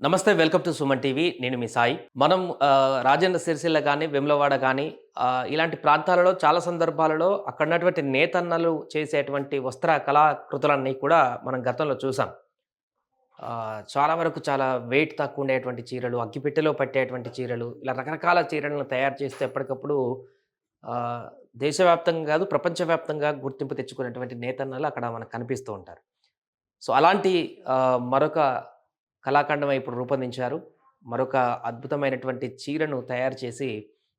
నమస్తే. Welcome to Suman TV. నేను మీ సాయి. మనం రాజన్న సిరిసిల్ల గాని, వేములవాడ గాని ఇలాంటి ప్రాంతాలలో చాలా సందర్భాలలో అక్కడున్నటువంటి నేతన్నలు చేసేటువంటి వస్త్ర కళాకృతులన్నీ కూడా మనం గతంలో చూసాం. చాలా వరకు చాలా వెయిట్ తక్కువుండేటువంటి చీరలు, అగ్గిపెట్టెలో పట్టేటువంటి చీరలు, ఇలా రకరకాల చీరలను తయారు చేస్తూ ఎప్పటికప్పుడు ఆహ్, దేశవ్యాప్తంగా గాదు, ప్రపంచవ్యాప్తంగా గుర్తింపు తెచ్చుకున్నటువంటి నేతన్నలు అక్కడ మనకు కనిపిస్తూ ఉంటారు. సో, అలాంటి మరొక కళాఖండం ఇప్పుడు రూపొందించారు. మరొక అద్భుతమైనటువంటి చీరను తయారు చేసి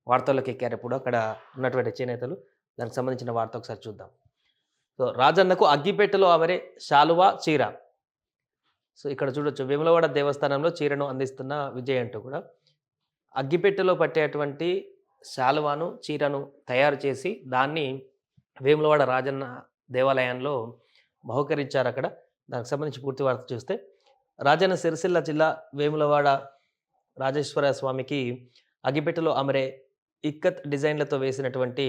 వార్తల్లోకి ఎక్కారిప్పుడు అక్కడ ఉన్నటువంటి చేనేతలు. దానికి సంబంధించిన వార్త ఒకసారి చూద్దాం. సో, రాజన్నకు అగ్గిపెట్టెలో అమరే శాలువా, చీర. సో, ఇక్కడ చూడొచ్చు వేములవాడ దేవస్థానంలో చీరను అందిస్తున్న విజయ్ అంటూ కూడా. అగ్గిపెట్టెలో పట్టేటువంటి శాలువాను, చీరను తయారు చేసి దాన్ని వేములవాడ రాజన్న దేవాలయంలో బహూకరించారక్కడ. దానికి సంబంధించి పూర్తి వార్త చూస్తే రాజన్న సిరిసిల్ల జిల్లా వేములవాడ రాజేశ్వర స్వామికి అగ్గిపెట్టెలో అమరే ఇక్కత్ డిజైన్లతో వేసినటువంటి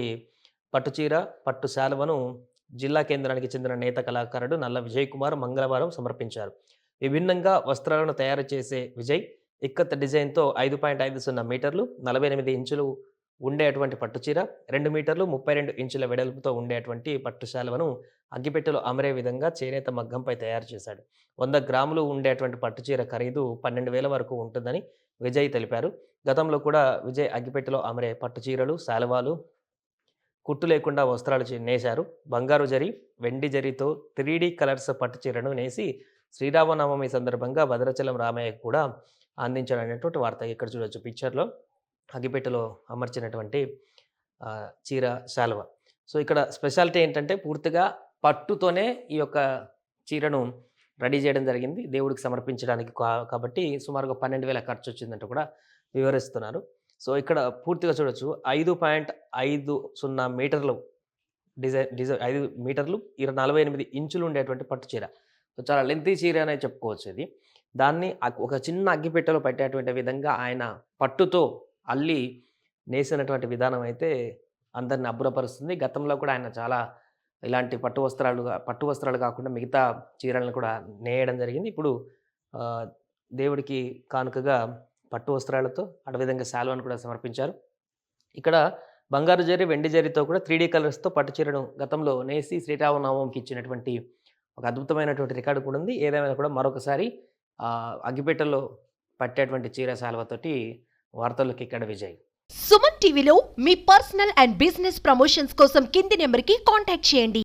పట్టుచీర, పట్టు శాలువను జిల్లా కేంద్రానికి చెందిన నేత కళాకారుడు నల్ల విజయ్ కుమార్ మంగళవారం సమర్పించారు. విభిన్నంగా వస్త్రాలను తయారు చేసే విజయ్ ఇక్కత్ డిజైన్‌తో 5.50 మీటర్లు, 48 ఇంచులు ఉండేటువంటి పట్టుచీర, 2 మీటర్లు 32 ఇంచుల వెడల్పుతో ఉండేటువంటి పట్టు శాలువను అగ్గిపెట్టెలో అమరే విధంగా చేనేత మగ్గంపై తయారు చేశాడు. 100 గ్రాములు ఉండేటువంటి పట్టుచీర ఖరీదు 12,000 వరకు ఉంటుందని విజయ్ తెలిపారు. గతంలో కూడా విజయ్ అగ్గిపెట్టెలో అమరే పట్టు చీరలు, శాలువాలు కుట్టు లేకుండా వస్త్రాలు నేశారు. బంగారు జరి, వెండి జరీతో 3D కలర్స్ పట్టు చీరను నేసి శ్రీరామనవమి సందర్భంగా భద్రాచలం రామయ్యకు కూడా అందించాడనేటువంటి వార్త. ఇక్కడ చూడొచ్చు పిక్చర్‌లో అగ్గిపెట్టెలో అమర్చినటువంటి చీర, శాలువ. సో, ఇక్కడ స్పెషాలిటీ ఏంటంటే పూర్తిగా పట్టుతోనే ఈ యొక్క చీరను రెడీ చేయడం జరిగింది. దేవుడికి సమర్పించడానికి కాబట్టి సుమారుగా 12,000 ఖర్చొచ్చిందంటూ కూడా వివరిస్తున్నారు. సో, ఇక్కడ పూర్తిగా చూడొచ్చు 5.50 మీటర్లు 5 మీటర్లు 48 ఇంచులు ఉండేటువంటి పట్టు చీర. సో, చాలా లెంతీ చీర అనే చెప్పుకోవచ్చు ఇది. దాన్ని ఒక చిన్న అగ్గిపెట్టెలో పెట్టేటువంటి విధంగా ఆయన పట్టుతో అల్లి నేసినటువంటి విధానం అయితే అందరిని అబ్బురపరుస్తుంది. గతంలో కూడా ఆయన చాలా ఇలాంటి పట్టు వస్త్రాలు కాకుండా మిగతా చీరలను కూడా నేయడం జరిగింది. ఇప్పుడు ఆహ్, దేవుడికి కానుకగా పట్టు వస్త్రాలతో అదేవిధంగా శాలువాను కూడా సమర్పించారు. ఇక్కడ బంగారు జరి, వెండి జరీతో కూడా 3D కలర్స్‌తో పట్టు చీరను గతంలో నేసి శ్రీరామనవమికి ఇచ్చినటువంటి ఒక అద్భుతమైనటువంటి రికార్డ్ కూడా ఉంది. ఏదేమైనా కూడా మరొకసారి అగ్గిపెట్టెలో పట్టేటువంటి చీర, శాలువతోటి వార్తల్లోకి ఎక్కాడు విజయ్. సుమన్ టీవీలో మీ పర్సనల్ అండ్ బిజినెస్ ప్రమోషన్స్ కోసం కింది నెంబర్‌కి కాంటాక్ట్ చేయండి.